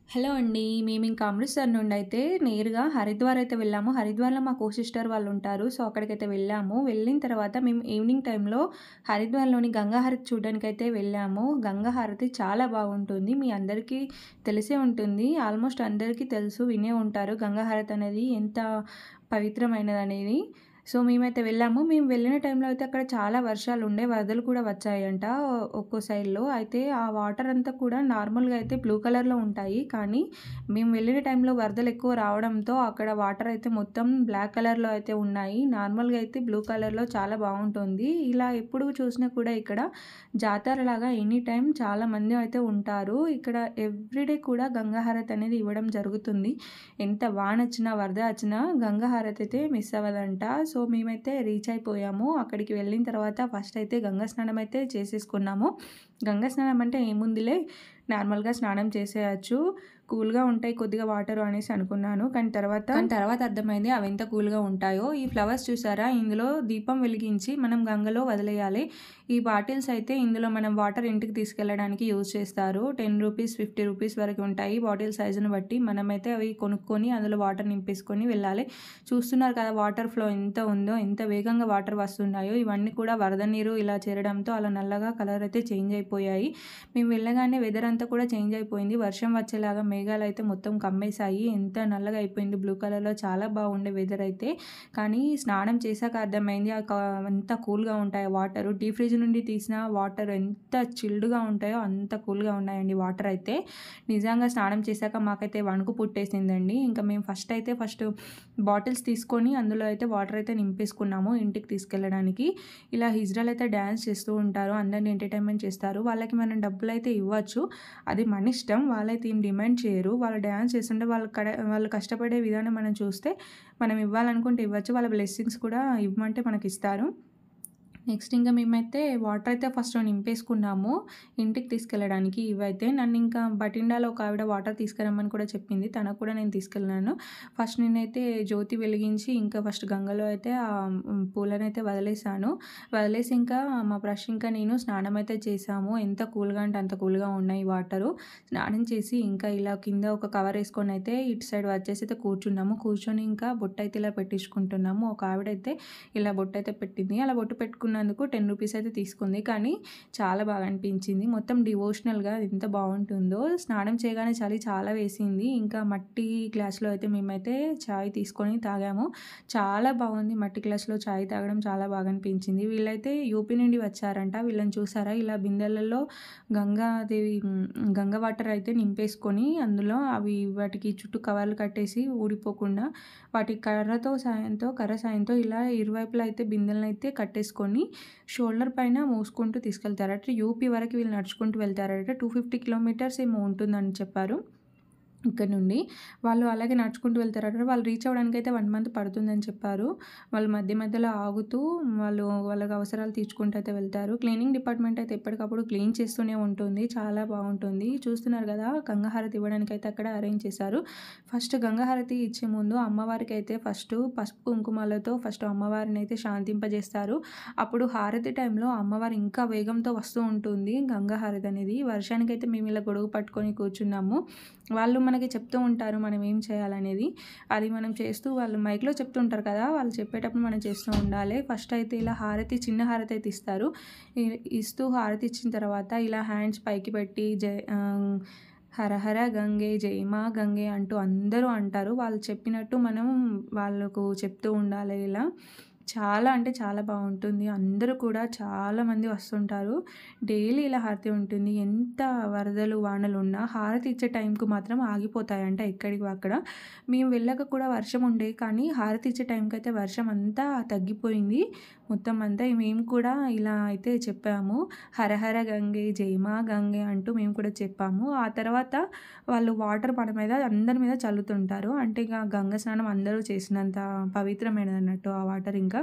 Hello అండి. మేమింక అమృత్సర్ నుండయితే నేరుగా హరిద్వార్ అయితే వెళ్ళాము. హరిద్వార్‌లో మా కో సిస్టర్ వాళ్ళుంటారు. సో, అక్కడికైతే వెళ్ళాము. వెళ్ళిన తర్వాత మేము ఈవినింగ్ టైంలో హరిద్వార్‌లోని గంగా హారతి చూడడానికైతే వెళ్ళాము. గంగా హారతి చాలా బాగుంటుంది. మీ అందరికీ తెలిసే ఉంటుంది. ఆల్మోస్ట్ అందరికీ తెలుసు, వినే ఉంటారు గంగా హారతి అనేది ఎంత పవిత్రమైనదనేది. సో, మేమైతే వెళ్ళాము. మేము వెళ్ళిన టైంలో అయితే అక్కడ చాలా వర్షాలుండే, వరదలు కూడా వచ్చాయంట ఒక్కో సైడ్‌లో. అయితే ఆ వాటర్ అంతా కూడా నార్మల్‌గా అయితే బ్లూ కలర్‌లో ఉంటాయి. కానీ మేము వెళ్ళిన టైంలో వరదలు ఎక్కువ రావడంతో అక్కడ వాటర్ అయితే మొత్తం బ్లాక్ కలర్‌లో అయితే ఉన్నాయి. నార్మల్‌గా అయితే బ్లూ కలర్‌లో చాలా బావుంటుంది. ఇలా ఎప్పుడు చూసినా కూడా ఇక్కడ జాతరలాగా ఎనీ టైమ్ చాలామంది అయితే ఉంటారు. ఇక్కడ ఎవ్రీడే కూడా గంగా హారతి అనేది ఇవ్వడం జరుగుతుంది. ఎంత వానొచ్చినా, వరద వచ్చినా గంగా హారతి అయితే మిస్ అవ్వదంట. సో, మేమైతే రీచ్ అయిపోయాము. అక్కడికి వెళ్ళిన తర్వాత ఫస్ట్ అయితే గంగా స్నానం అయితే చేసేసుకున్నాము. గంగా స్నానం అంటే ఏముందిలే, నార్మల్‌గా స్నానం చేసేయొచ్చు. కూల్‌గా ఉంటాయి కొద్దిగా వాటరు అనేసి అనుకున్నాను. కానీ తర్వాత అర్థమైంది అవెంత కూల్‌గా ఉంటాయో. ఈ ఫ్లవర్స్ చూసారా? ఇందులో దీపం వెలిగించి మనం గంగలో వదిలేయాలి. ఈ బాటిల్స్ అయితే ఇందులో మనం వాటర్ ఇంటికి తీసుకెళ్ళడానికి యూజ్ చేస్తారు. రూ. 10, రూ. 50 వరకు ఉంటాయి బాటిల్ సైజుని బట్టి. మనమైతే అవి కొనుక్కొని అందులో వాటర్ నింపేసుకొని వెళ్ళాలి. చూస్తున్నారు కదా వాటర్ ఫ్లో ఎంత ఉందో, ఎంత వేగంగా వాటర్ వస్తున్నాయో. ఇవన్నీ కూడా వరద నీరు ఇలా చేరడంతో అలా నల్లగా కలర్ అయితే చేంజ్ అయిపోయాయి. మేము వెళ్ళగానే వెదర్ అంతా కూడా చేంజ్ అయిపోయింది. వర్షం వచ్చేలాగా మేఘాలయితే మొత్తం కమ్మేశాయి. ఎంత నల్లగా అయిపోయింది బ్లూ కలర్‌లో, చాలా బాగుండే వెదర్ అయితే. కానీ స్నానం చేశాక అర్థమైంది అంత కూల్‌గా ఉంటాయి వాటరు. డీ ఫ్రిడ్జ్ నుండి తీసిన వాటర్ ఎంత చిల్డ్‌గా ఉంటాయో అంత కూల్‌గా ఉన్నాయండి వాటర్ అయితే. నిజంగా స్నానం చేశాక మాకైతే వణుకు పుట్టేసిందండి. ఇంకా మేము ఫస్ట్ బాటిల్స్ తీసుకొని అందులో అయితే వాటర్ అయితే నింపేసుకున్నాము ఇంటికి తీసుకెళ్ళడానికి. ఇలా హిజ్రాలు అయితే డ్యాన్స్ చేస్తూ ఉంటారు. అందరిని ఎంటర్‌టైన్‌మెంట్ చేస్తారు. వాళ్ళకి మనం డబ్బులైతే ఇవ్వచ్చు. అది మన ఇష్టం. వాళ్ళైతే ఏం డిమాండ్ చేయరు. వాళ్ళు డ్యాన్స్ చేస్తుంటే వాళ్ళు కష్టపడే విధానం మనం చూస్తే మనం ఇవ్వాలనుకుంటే ఇవ్వచ్చు. వాళ్ళ బ్లెస్సింగ్స్ కూడా ఇవ్వమంటే మనకిస్తారు. నెక్స్ట్ ఇంకా మేమైతే వాటర్ అయితే ఫస్ట్ నింపేసుకున్నాము ఇంటికి తీసుకెళ్ళడానికి. ఇవైతే నన్ను ఇంకా బటిండాలో ఒక ఆవిడ వాటర్ తీసుకురమ్మని కూడా చెప్పింది. తనకు కూడా నేను తీసుకెళ్ళినాను. ఫస్ట్ నేనైతే జ్యోతి వెలిగించి ఇంకా ఫస్ట్ గంగలో అయితే పూలనైతే వదిలేసాను. వదిలేసి ఇంకా మా బ్రష్ ఇంకా నేను స్నానం అయితే చేసాము. ఎంత కూల్‌గా అంటే అంత కూల్‌గా ఉన్నాయి వాటరు. స్నానం చేసి ఇంకా ఇలా కింద ఒక కవర్ వేసుకొని అయితే ఇటు సైడ్ వచ్చేసి అయితే కూర్చున్నాము. కూర్చొని ఇంకా బొట్టయితే ఇలా పెట్టించుకుంటున్నాము. ఒక ఆవిడైతే ఇలా బొట్టయితే పెట్టింది. అలా బొట్టు పెట్టుకున్నందుకు రూ. 10 అయితే తీసుకుంది. కానీ చాలా బాగా అనిపించింది. మొత్తం డివోషనల్‌గా ఎంత బావుంటుందో. స్నానం చేయగానే చలి చాలా వేసింది. ఇంకా మట్టి గ్లాస్‌లో అయితే మేమైతే చాయ్ తీసుకొని తాగాము. చాలా బాగుంది. మట్టి గ్లాస్‌లో చాయ్ తాగడం చాలా బాగా అనిపించింది. వీళ్ళైతే యూపీ నుండి వచ్చారంట. వీళ్ళని చూసారా? ఇలా బిందెలలో గంగ వాటర్ అయితే నింపేసుకొని అందులో వాటికి చుట్టూ కవర్లు కట్టేసి ఊడిపోకుండా వాటి కర్ర సాయంతో ఇలా ఇరువైపులా అయితే బిందెలనైతే కట్టేసుకొని షోల్డర్ పైన మోసుకుంటూ తీసుకెళ్తారట. యూపీ వరకు వీళ్ళు నడుచుకుంటూ వెళ్తారట. 250 కిలోమీటర్స్ ఏమో ఉంటుందని చెప్పారు. ఇక్కడ నుండి వాళ్ళు అలాగే నడుచుకుంటూ వెళ్తారట. వాళ్ళు రీచ్ అవ్వడానికైతే 1 మంత్ పడుతుందని చెప్పారు. వాళ్ళు మధ్య మధ్యలో ఆగుతూ వాళ్ళకి అవసరాలు తీర్చుకుంటూ అయితే వెళ్తారు. క్లీనింగ్ డిపార్ట్మెంట్ అయితే ఎప్పటికప్పుడు క్లీన్ చేస్తూనే ఉంటుంది. చాలా బాగుంటుంది. చూస్తున్నారు కదా గంగా హారతి ఇవ్వడానికైతే అక్కడ అరేంజ్ చేశారు. ఫస్ట్ గంగా హారతి ఇచ్చే ముందు అమ్మవారికైతే ఫస్ట్ పసుపు కుంకుమలతో అమ్మవారిని అయితే శాంతింపజేస్తారు. అప్పుడు హారతి టైంలో అమ్మవారు ఇంకా వేగంతో వస్తూ ఉంటుంది గంగా హారతి అనేది. వర్షానికైతే మేము ఇలా గొడుగు పట్టుకొని కూర్చున్నాము. వాళ్ళు మనకి చెప్తూ ఉంటారు మనం ఏం చేయాలనేది. అది మనం చేస్తూ వాళ్ళు మైక్‌లో చెప్తుంటారు కదా! వాళ్ళు చెప్పేటప్పుడు మనం చేస్తూ ఉండాలి. ఫస్ట్ అయితే ఇలా చిన్న హారతి అయితే ఇస్తారు. ఇస్తూ హారతి ఇచ్చిన తర్వాత ఇలా హ్యాండ్స్ పైకి పెట్టి హర హర గంగే జై మా గంగే అంటూ అందరూ అంటారు. వాళ్ళు చెప్పినట్టు మనం వాళ్ళకు చెప్తూ ఉండాలి ఇలా. చాలా అంటే చాలా బావుంటుంది. అందరూ కూడా చాలామంది వస్తుంటారు. డైలీ ఇలా హారతి ఉంటుంది. ఎంత వరదలు, వానలున్నా హారతి ఇచ్చే టైంకి మాత్రం ఆగిపోతాయంట ఎక్కడివి అక్కడ. మేము వెళ్ళాక కూడా వర్షం ఉండే, కానీ హారతి ఇచ్చే టైంకైతే వర్షం అంతా తగ్గిపోయింది. మొత్తం అంతా మేము కూడా ఇలా అయితే చెప్పాము. హర హర గంగే జై మా గంగే అంటూ మేము కూడా చెప్పాము. ఆ తర్వాత వాళ్ళు వాటర్ మన మీద అందరి మీద చల్లుతుంటారు. అంటే ఇక గంగ స్నానం అందరూ చేసినంత పవిత్రమైనదన్నట్టు ఆ వాటర్ ఇంకా.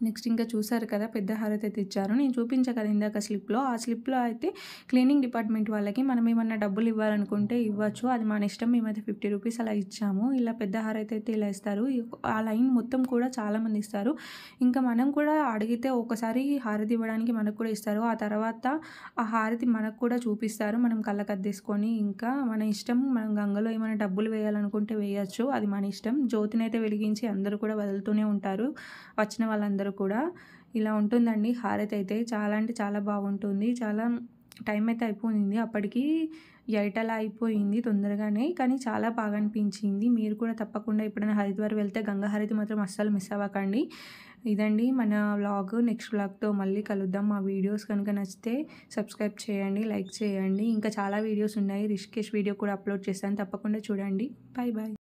నెక్స్ట్ ఇంకా చూసారు కదా పెద్ద హారతి అయితే ఇచ్చారు. నేను చూపించా కదా ఇందాక స్లిప్‌లో. ఆ స్లిప్‌లో అయితే క్లీనింగ్ డిపార్ట్‌మెంట్ వాళ్ళకి మనం ఏమన్నా డబ్బులు ఇవ్వాలనుకుంటే ఇవ్వచ్చు. అది మన ఇష్టం. మేమైతే ₹50 అలా ఇచ్చాము. ఇలా పెద్ద హారతి అయితే ఇలా ఇస్తారు. ఆ లైన్ మొత్తం కూడా చాలామంది ఇస్తారు. ఇంకా మనం కూడా అడిగితే ఒకసారి హారతి ఇవ్వడానికి మనకు కూడా ఇస్తారు. ఆ తర్వాత ఆ హారతి మనకు కూడా చూపిస్తారు. మనం కళ్ళకద్దేసుకొని ఇంకా మన ఇష్టం. మనం గంగలో ఏమైనా డబ్బులు వేయాలనుకుంటే వేయొచ్చు. అది మన ఇష్టం. జ్యోతినైతే వెలిగించి అందరూ కూడా వదులుతూనే ఉంటారు. వచ్చిన వాళ్ళందరూ కూడా. ఇలా ఉంటుందండి హారతి అయితే. చాలా అంటే చాలా బాగుంటుంది. చాలా టైం అయితే అయిపోయింది. అప్పటికి 8 అలా అయిపోయింది తొందరగానే. కానీ చాలా బాగా అనిపించింది. మీరు కూడా తప్పకుండా ఎప్పుడైనా హరిద్వార్ వెళ్తే గంగా హారతి మాత్రం అస్సలు మిస్ అవ్వకండి. ఇదండి మన వ్లాగ్. నెక్స్ట్ వ్లాగ్‌తో మళ్ళీ కలుద్దాం. మా వీడియోస్ కనుక నచ్చితే సబ్స్క్రైబ్ చేయండి, లైక్ చేయండి. ఇంకా చాలా వీడియోస్ ఉన్నాయి. రిషికేష్ వీడియో కూడా అప్లోడ్ చేశాను. తప్పకుండా చూడండి. Bye bye.